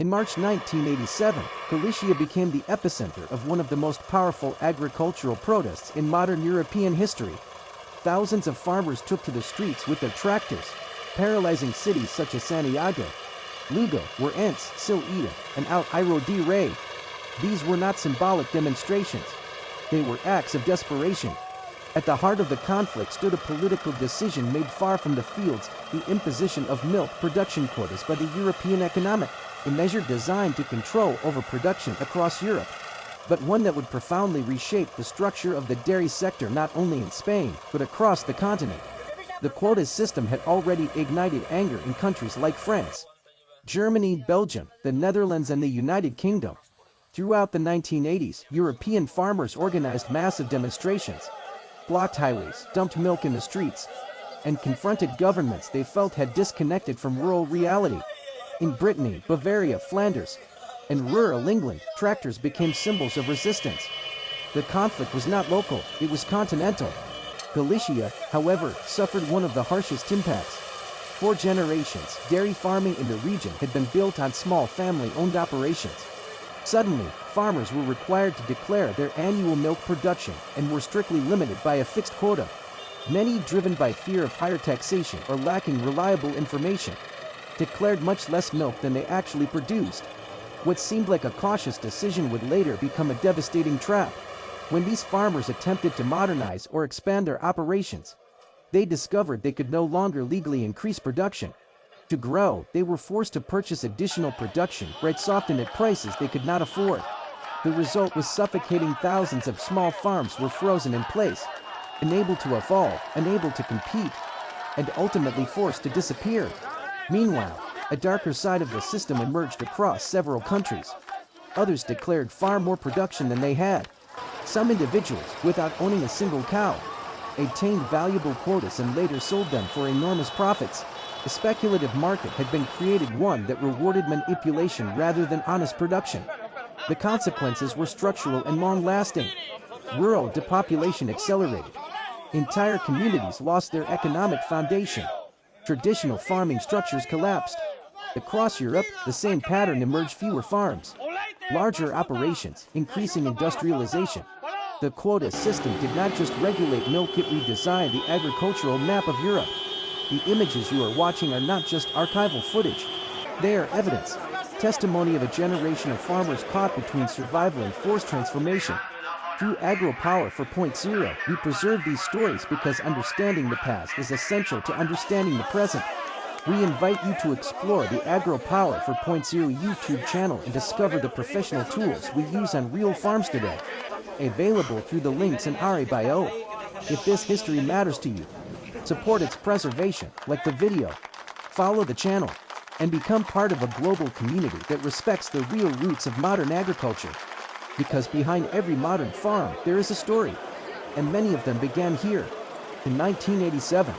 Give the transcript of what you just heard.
In March 1987, Galicia became the epicenter of one of the most powerful agricultural protests in modern European history. Thousands of farmers took to the streets with their tractors, paralyzing cities such as Santiago, Lugo, Orense, Silheta, and Alto de Rey. These were not symbolic demonstrations. They were acts of desperation. At the heart of the conflict stood a political decision made far from the fields, the imposition of milk production quotas by the European Economic, a measure designed to control overproduction across Europe, but one that would profoundly reshape the structure of the dairy sector not only in Spain, but across the continent. The quota system had already ignited anger in countries like France, Germany, Belgium, the Netherlands, and the United Kingdom. Throughout the 1980s, European farmers organized massive demonstrations, blocked highways, dumped milk in the streets, and confronted governments they felt had disconnected from rural reality. In Brittany, Bavaria, Flanders, and rural England, tractors became symbols of resistance. The conflict was not local, it was continental. Galicia, however, suffered one of the harshest impacts. For generations, dairy farming in the region had been built on small family-owned operations. Suddenly, farmers were required to declare their annual milk production and were strictly limited by a fixed quota. Many, driven by fear of higher taxation or lacking reliable information, declared much less milk than they actually produced. What seemed like a cautious decision would later become a devastating trap. When these farmers attempted to modernize or expand their operations, they discovered they could no longer legally increase production. To grow, they were forced to purchase additional production rights, often at prices they could not afford. The result was suffocating. Thousands of small farms were frozen in place, unable to evolve, unable to compete, and ultimately forced to disappear. Meanwhile, a darker side of the system emerged across several countries. Others declared far more production than they had. Some individuals, without owning a single cow, obtained valuable quotas and later sold them for enormous profits. A speculative market had been created, one that rewarded manipulation rather than honest production. The consequences were structural and long-lasting. Rural depopulation accelerated. Entire communities lost their economic foundation. Traditional farming structures collapsed. Across Europe, the same pattern emerged: fewer farms, larger operations, increasing industrialization. The quota system did not just regulate milk, it redesigned the agricultural map of Europe. The images you are watching are not just archival footage. They are evidence, testimony of a generation of farmers caught between survival and forced transformation. Through Agropower 4.0, we preserve these stories because understanding the past is essential to understanding the present. We invite you to explore the Agropower 4.0 YouTube channel and discover the professional tools we use on real farms today. Available through the links in our bio. If this history matters to you, support its preservation, like the video, follow the channel, and become part of a global community that respects the real roots of modern agriculture. Because behind every modern farm, there is a story, and many of them began here, in 1987.